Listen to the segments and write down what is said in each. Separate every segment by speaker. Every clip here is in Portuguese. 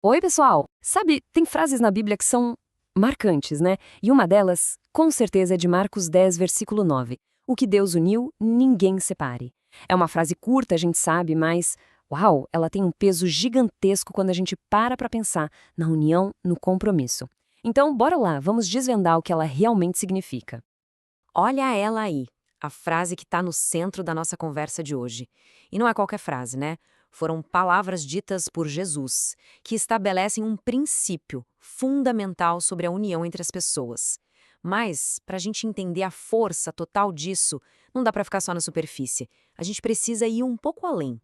Speaker 1: Oi, pessoal! Sabe, tem frases na Bíblia que são marcantes, né? E uma delas, com certeza, é de Marcos 10, versículo 9. O que Deus uniu, ninguém separe. É uma frase curta, a gente sabe, mas, uau, ela tem um peso gigantesco quando a gente para pensar na união, no compromisso. Então, bora lá, vamos desvendar o que ela realmente significa.
Speaker 2: Olha ela aí, a frase que está no centro da nossa conversa de hoje. E não é qualquer frase, né? Foram palavras ditas por Jesus, que estabelecem um princípio fundamental sobre a união entre as pessoas. Mas, para a gente entender a força total disso, não dá para ficar só na superfície. A gente precisa ir um pouco além.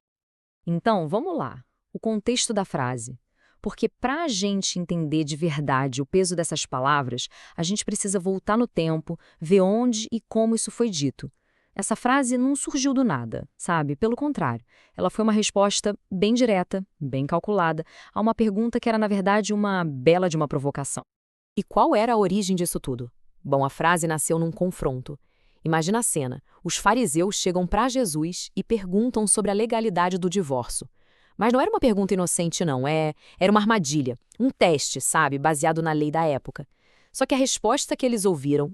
Speaker 2: Então, vamos lá. O contexto da frase. Porque para a gente entender de verdade o peso dessas palavras, a gente precisa voltar no tempo, ver onde e como isso foi dito. Essa frase não surgiu do nada, sabe? Pelo contrário, ela foi uma resposta bem direta, bem calculada, a uma pergunta que era, na verdade, uma bela de uma provocação. E qual era a origem disso tudo? Bom, a frase nasceu num confronto. Imagina a cena. Os fariseus chegam para Jesus e perguntam sobre a legalidade do divórcio. Mas não era uma pergunta inocente, não. Era uma armadilha. Um teste, sabe? Baseado na lei da época. Só que a resposta que eles ouviram,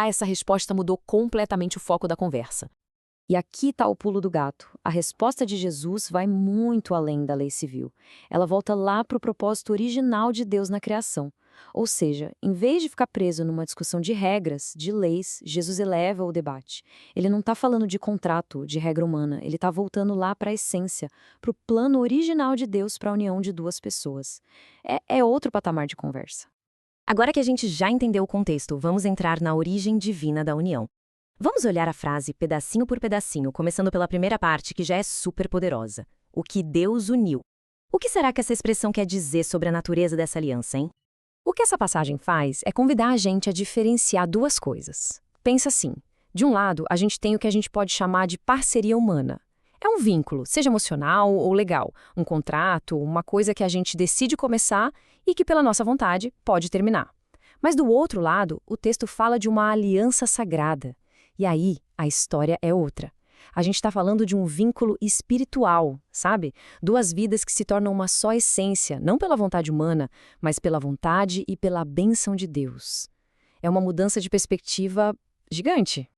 Speaker 2: essa resposta mudou completamente o foco da conversa.
Speaker 1: E aqui está o pulo do gato. A resposta de Jesus vai muito além da lei civil. Ela volta lá para o propósito original de Deus na criação. Ou seja, em vez de ficar preso numa discussão de regras, de leis, Jesus eleva o debate. Ele não está falando de contrato, de regra humana, ele está voltando lá para a essência, para o plano original de Deus para a união de duas pessoas. É outro patamar de conversa.
Speaker 3: Agora que a gente já entendeu o contexto, vamos entrar na origem divina da união. Vamos olhar a frase pedacinho por pedacinho, começando pela primeira parte, que já é super poderosa. O que Deus uniu. O que será que essa expressão quer dizer sobre a natureza dessa aliança, hein? O que essa passagem faz é convidar a gente a diferenciar duas coisas. Pensa assim, de um lado, a gente tem o que a gente pode chamar de parceria humana. É um vínculo, seja emocional ou legal, um contrato, uma coisa que a gente decide começar e que, pela nossa vontade, pode terminar. Mas do outro lado, o texto fala de uma aliança sagrada. E aí, a história é outra. A gente está falando de um vínculo espiritual, sabe? Duas vidas que se tornam uma só essência, não pela vontade humana, mas pela vontade e pela bênção de Deus. É uma mudança de perspectiva gigante.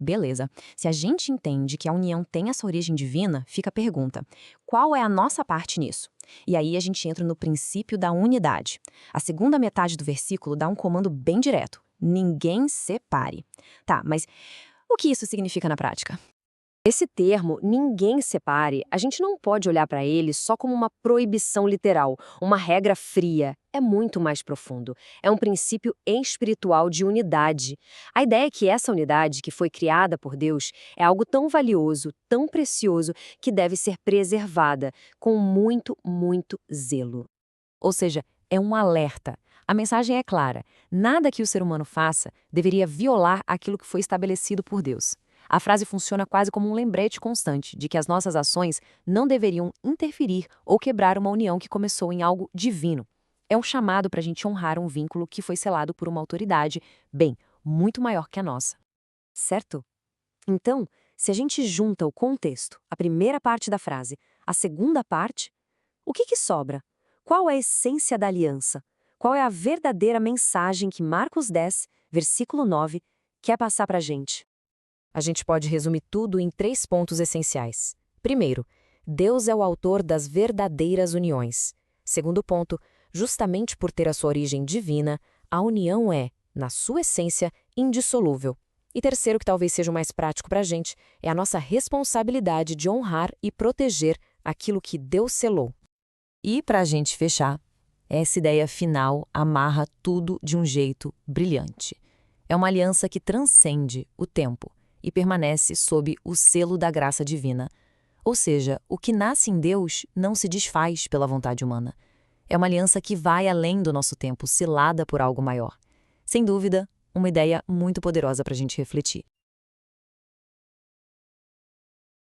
Speaker 2: Beleza. Se a gente entende que a união tem essa origem divina, fica a pergunta: qual é a nossa parte nisso? E aí a gente entra no princípio da unidade. A segunda metade do versículo dá um comando bem direto: ninguém separe. Tá, mas o que isso significa na prática?
Speaker 1: Esse termo, ninguém separe, a gente não pode olhar para ele só como uma proibição literal, uma regra fria. É muito mais profundo. É um princípio espiritual de unidade. A ideia é que essa unidade, que foi criada por Deus, é algo tão valioso, tão precioso, que deve ser preservada com muito, muito zelo. Ou seja, é um alerta. A mensagem é clara: nada que o ser humano faça deveria violar aquilo que foi estabelecido por Deus. A frase funciona quase como um lembrete constante de que as nossas ações não deveriam interferir ou quebrar uma união que começou em algo divino. É um chamado para a gente honrar um vínculo que foi selado por uma autoridade, bem, muito maior que a nossa. Certo? Então, se a gente junta o contexto, a primeira parte da frase, a segunda parte, o que sobra? Qual é a essência da aliança? Qual é a verdadeira mensagem que Marcos 10, versículo 9, quer passar para a gente?
Speaker 2: A gente pode resumir tudo em 3 pontos essenciais. Primeiro, Deus é o autor das verdadeiras uniões. Segundo ponto, justamente por ter a sua origem divina, a união é, na sua essência, indissolúvel. E terceiro, que talvez seja o mais prático para a gente, é a nossa responsabilidade de honrar e proteger aquilo que Deus selou. E, para a gente fechar, essa ideia final amarra tudo de um jeito brilhante. É uma aliança que transcende o tempo e permanece sob o selo da graça divina. Ou seja, o que nasce em Deus não se desfaz pela vontade humana. É uma aliança que vai além do nosso tempo, selada por algo maior. Sem dúvida, uma ideia muito poderosa para a gente refletir.